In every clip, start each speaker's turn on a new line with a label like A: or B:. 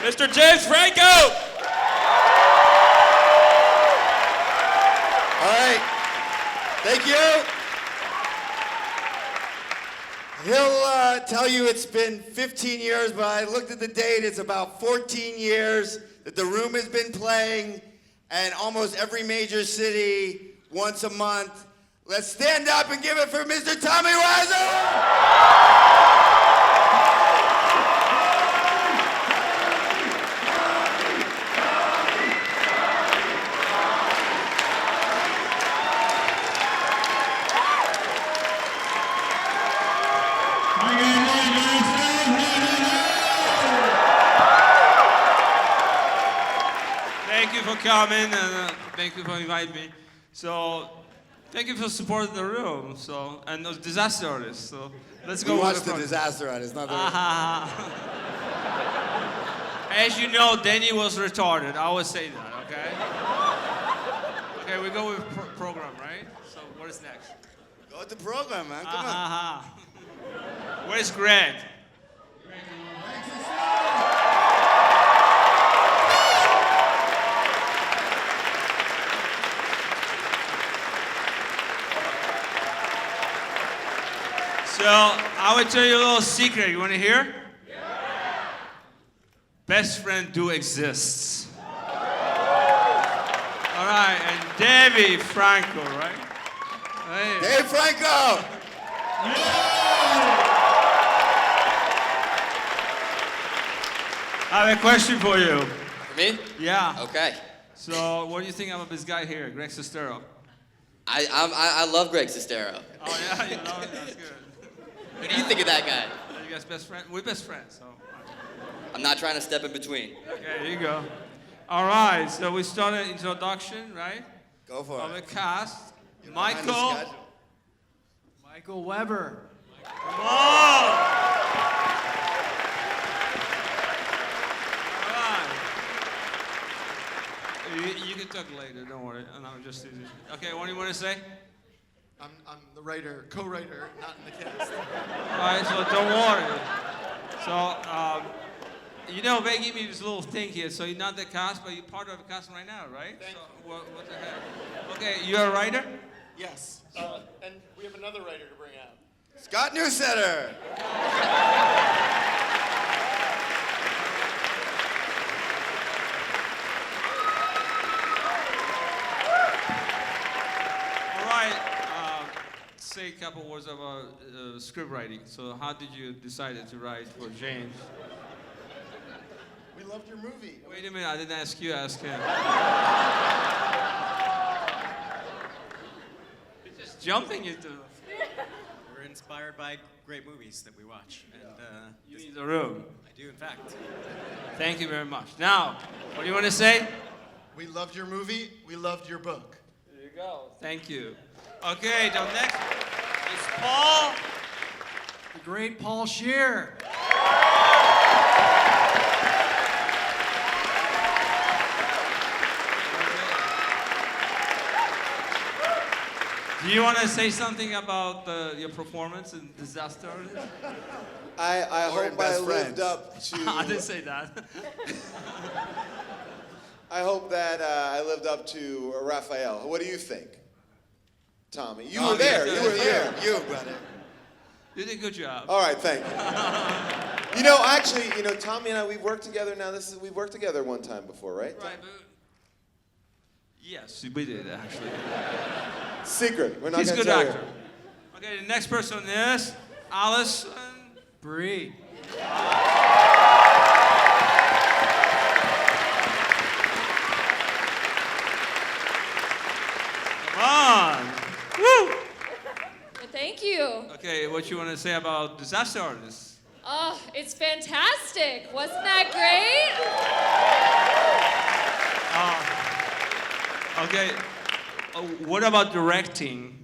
A: Mr. James Franco!
B: All right. Thank you. He'll tell you it's been 15 years, but I looked at the date. It's about 14 years that the room has been playing, and almost every major city once a month. Let's stand up and give it for Mr. Tommy Wiseau!
A: Thank you for coming and thank you for inviting me. So, thank you for supporting the room. So, and the disaster artist. So, let's go.
B: We watched the disaster artist, not the.
A: As you know, Danny was retarded. I always say that. Okay. Okay, we go with program, right? So, what is next?
B: Go with the program, man. Come on.
A: Where's Greg? So, I will tell you a little secret. You want to hear? Yeah. Best friend do exists. All right, and Davey Franco, right? Hey.
B: Dave Franco!
A: I have a question for you.
C: For me?
A: Yeah.
C: Okay.
A: So, what do you think about this guy here, Greg Sestero?
C: I love Greg Sestero.
A: Oh yeah, you know it. That's good.
C: What do you think of that guy?
A: Are you guys best friends? We're best friends, so.
C: I'm not trying to step in between.
A: Okay, here you go. All right, so we started introduction, right?
B: Go for
A: Of
B: it.
A: the cast.
B: You're behind the
A: Michael.
B: schedule.
D: Michael Weber.
A: Come on! All right. You can talk later, don't worry. And I'm just okay, what do you want to say?
D: I'm the writer, co-writer, not in the cast.
A: All right, so don't worry. So, you know, they give me this little thing here. So you're not the cast, but you're part of the cast right now, right?
D: Thank
A: you. What the heck? Okay, you're a writer?
D: Yes. And we have another writer to bring out.
B: Scott Newsetter.
A: All right. Say a couple words about script writing. So how did you decide to write for James?
D: We loved your movie.
A: Wait a minute, I didn't ask you, ask him. You're just jumping into
E: We're inspired by great movies that we watch, and
A: you need the room.
E: I do, in fact.
A: Thank you very much. Now, what do you want to say?
D: We loved your movie. We loved your book.
A: There you go. Thank you. Okay, the next is Paul.
D: The great Paul Scheer.
A: Do you want to say something about your performance in Disaster Artist?
F: I
B: Or in
F: hope I
B: Best
F: lived
B: Friends.
F: up
A: I didn't
F: to.
A: say that.
F: I hope that I lived up to Raphael. What do you think, Tommy? You were there. You were there.
B: You, brother.
A: You did a good job.
F: All right, thank you. You know, actually, Tommy and I, we've worked together now. We've worked together one time before, right?
A: Right, but yes, we did actually.
F: Secret. We're not
A: He's a
F: going
A: good
F: to tell
A: actor. Okay, the next person is Allison
D: Brie.
A: Come on. Woo!
G: Thank you.
A: Okay, what you want to say about Disaster Artists?
G: Oh, it's fantastic. Wasn't that great?
A: Okay, what about directing?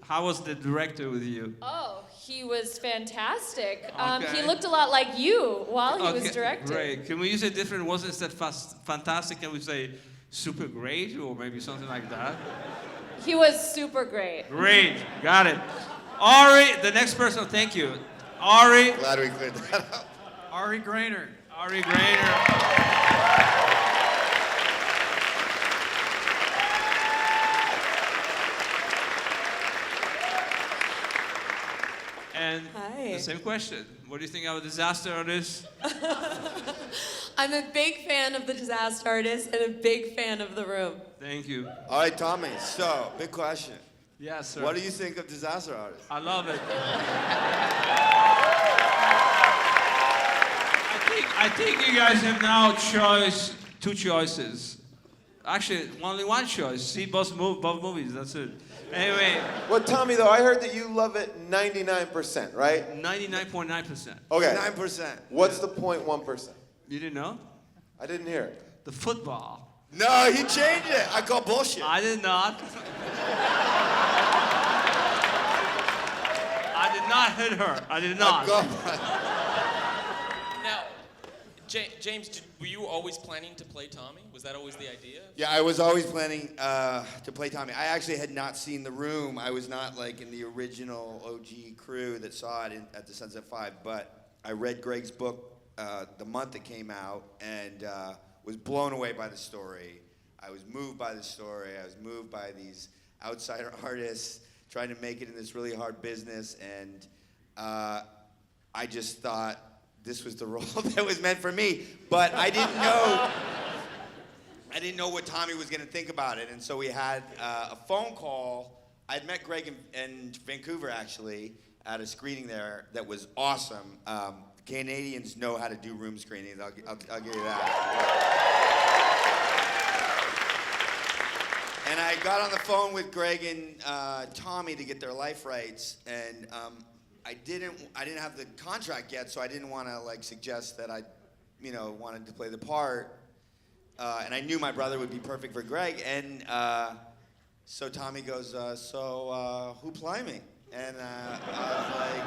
A: How was the director with you?
G: Oh, he was fantastic.
A: Okay.
G: He looked a lot like you while he was directing.
A: Great. Can we use a different, wasn't that fantastic? Can we say super great or maybe something like that?
G: He was super great.
A: Great, got it. Ari, the next person, thank you. Ari.
B: Glad we cleared that up.
D: Ari Grainer.
A: Ari Grainer. And
H: Hi.
A: the same question. What do you think of a disaster artist?
H: I'm a big fan of the Disaster Artist and a big fan of The Room.
A: Thank you.
B: All right, Tommy. So, big question.
A: Yes, sir.
B: What do you think of disaster artists?
A: I love it. I think you guys have now two choices. Actually, only one choice. See both movies. That's it. Anyway,
F: Well, Tommy, though, I heard that you love it 99%, right?
A: 99.9%.
F: Okay.
B: 9%.
F: What's the 0.1%?
A: You didn't know?
F: I didn't hear it.
A: The football.
B: No, he changed it. I call bullshit.
A: I did not. I did not hit her. I did not.
I: Now, James, were you always planning to play Tommy? Was that always the idea?
B: Yeah, I was always planning to play Tommy. I actually had not seen The Room. I was not like in the original OG crew that saw it at the Sunset 5, but I read Greg's book the month it came out and was blown away by the story. I was moved by the story. I was moved by these outsider artists trying to make it in this really hard business, and I just thought this was the role that was meant for me. But I didn't know what Tommy was going to think about it, and so we had a phone call. I'd met Greg in Vancouver, actually, at a screening there that was awesome. Canadians know how to do room screenings, I'll give you that. And I got on the phone with Greg and Tommy to get their life rights, and I didn't have the contract yet, so I didn't want to like suggest that I, wanted to play the part. And I knew my brother would be perfect for Greg, and so Tommy goes, who play me? And I was like,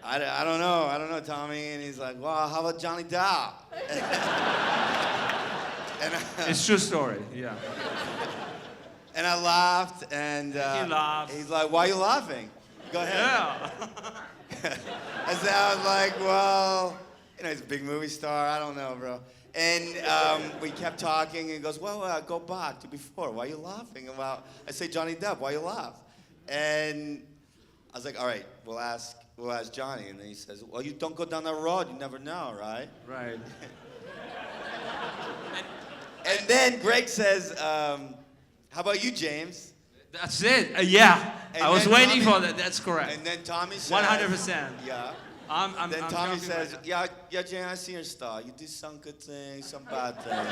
B: I don't know, Tommy. And he's like, well, how about Johnny Depp? And
A: It's true story. Yeah.
B: and I laughed, and
A: He laughed.
B: he's like, why are you laughing? Go ahead.
A: Yeah.
B: And so I was like, well, he's a big movie star. I don't know, bro. And we kept talking, and he goes, well, go back to before. Why are you laughing about? I say Johnny Depp. Why you laugh? And I was like, all right, we'll ask Johnny. And then he says, well, you don't go down that road. You never know, right?
A: Right.
B: And then Greg says, how about you, James?
A: That's it. Yeah.
B: And
A: I was
B: then
A: waiting
B: Tommy-
A: for that. That's correct.
B: And then Tommy says,
A: 100%.
B: Yeah. Then
A: I'm
B: Tommy
A: joking
B: says,
A: right now.
B: yeah, James, I see your star. You do some good things, some bad things.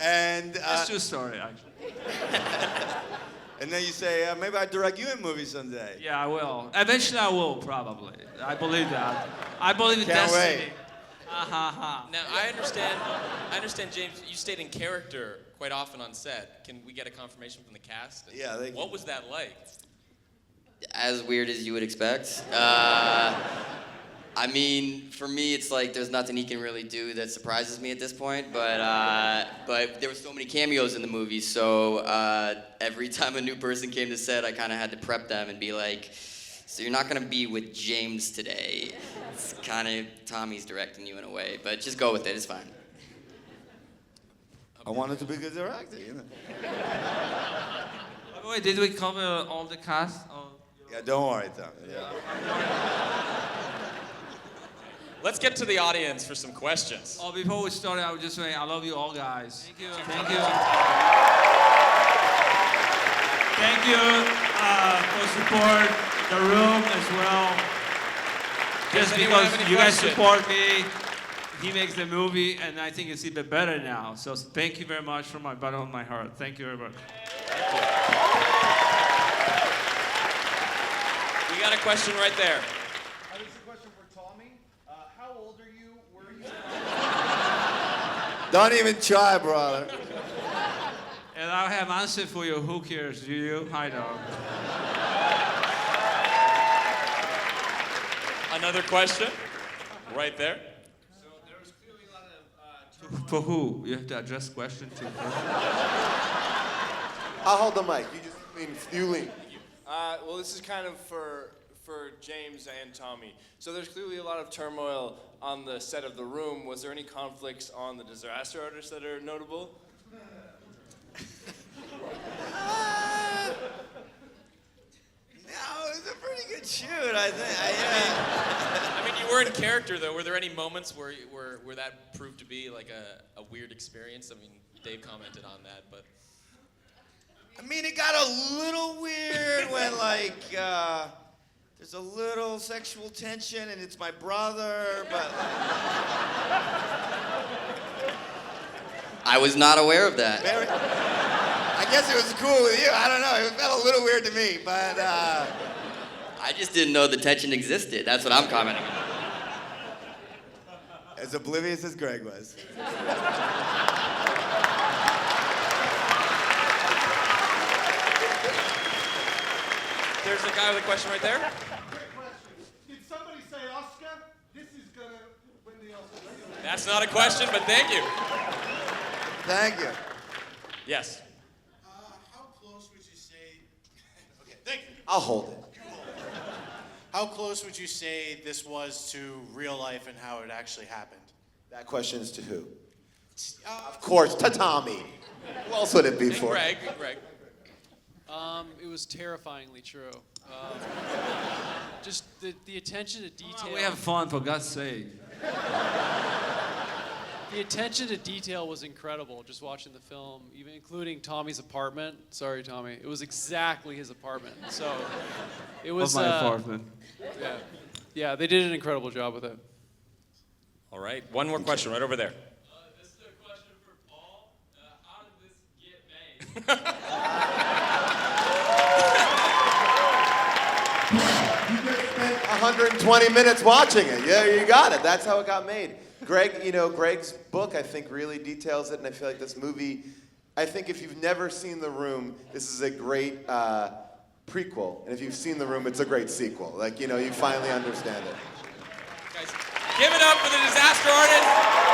B: And
A: It's true story, actually.
B: and then you say, maybe I direct you in movies someday.
A: Yeah, I will. Eventually, I will probably. I believe that. I believe in
B: Can't
A: destiny.
B: wait.
I: Now, I understand, James, you stayed in character quite often on set. Can we get a confirmation from the cast?
B: Yeah, they can.
I: What was that like?
C: As weird as you would expect. I mean, for me, it's like there's nothing he can really do that surprises me at this point. But there were so many cameos in the movie, so every time a new person came to set, I kind of had to prep them and be like, so you're not gonna be with James today. It's kind of Tommy's directing you in a way, but just go with it. It's fine.
B: I wanted to be a good director,
A: By the way, did we cover all the cast?
B: Yeah, don't worry, Tommy. Yeah.
I: Let's get to the audience for some questions.
A: Oh, before we start, I would just say I love you all, guys. Thank you. Thank you. Thank you for support the room as well. Just
I: anyone
A: because
I: have any
A: you guys
I: questions?
A: support me, he makes the movie, and I think it's even better now. So thank you very much from my bottom of my heart. Thank you very much.
I: We got a question right there.
D: This is a question for Tommy. How old are you? Were you?
B: Don't even try, brother.
A: And I have answer for you. Who cares? Do you? I don't.
I: Another question right there.
A: So there's clearly a lot of... For who? You have to address question to
F: I'll hold the mic. You just lean. You lean.
J: Well, this is kind of for for James and Tommy. So there's clearly a lot of turmoil on the set of The Room. Was there any conflicts on the disaster artists that are notable?
B: No, it was a pretty good shoot, I think.
I: I mean, you were in character though. Were there any moments where that proved to be like a weird experience? I mean, Dave commented on that, but.
B: I mean, it got a little weird when, like, there's a little sexual tension, and it's my brother, but...
C: I was not aware of that.
B: I guess it was cool with you. I don't know. It felt a little weird to me, but...
C: I just didn't know the tension existed. That's what I'm commenting on.
B: As oblivious as Greg was.
I: There's a guy with a question right there.
D: Quick question. Did somebody say Oscar? This is gonna win the Oscar.
I: That's not a question, but thank you.
B: Thank you.
I: Yes.
K: How close would you say... Okay, thank you.
F: I'll hold it.
K: How close would you say this was to real life and how it actually happened?
F: That question is to who? Of course, to Tommy. Who else would it be
I: And
F: for?
I: Greg.
L: It was terrifyingly true. Just the attention to detail.
A: We have fun, for God's sake.
L: The attention to detail was incredible. Just watching the film, even including Tommy's apartment. Sorry, Tommy. It was exactly his apartment. So it was
A: my apartment.
L: Yeah, they did an incredible job with it.
I: All right. One more question right over there.
M: This is a question for Paul. How did this get made?
F: You just spent 120 minutes watching it. Yeah, you got it. That's how it got made. Greg, Greg's book, I think, really details it, and I feel like this movie, I think if you've never seen The Room, this is a great prequel, and if you've seen The Room, it's a great sequel. Like, you finally understand it.
I: Guys, give it up for the disaster artist.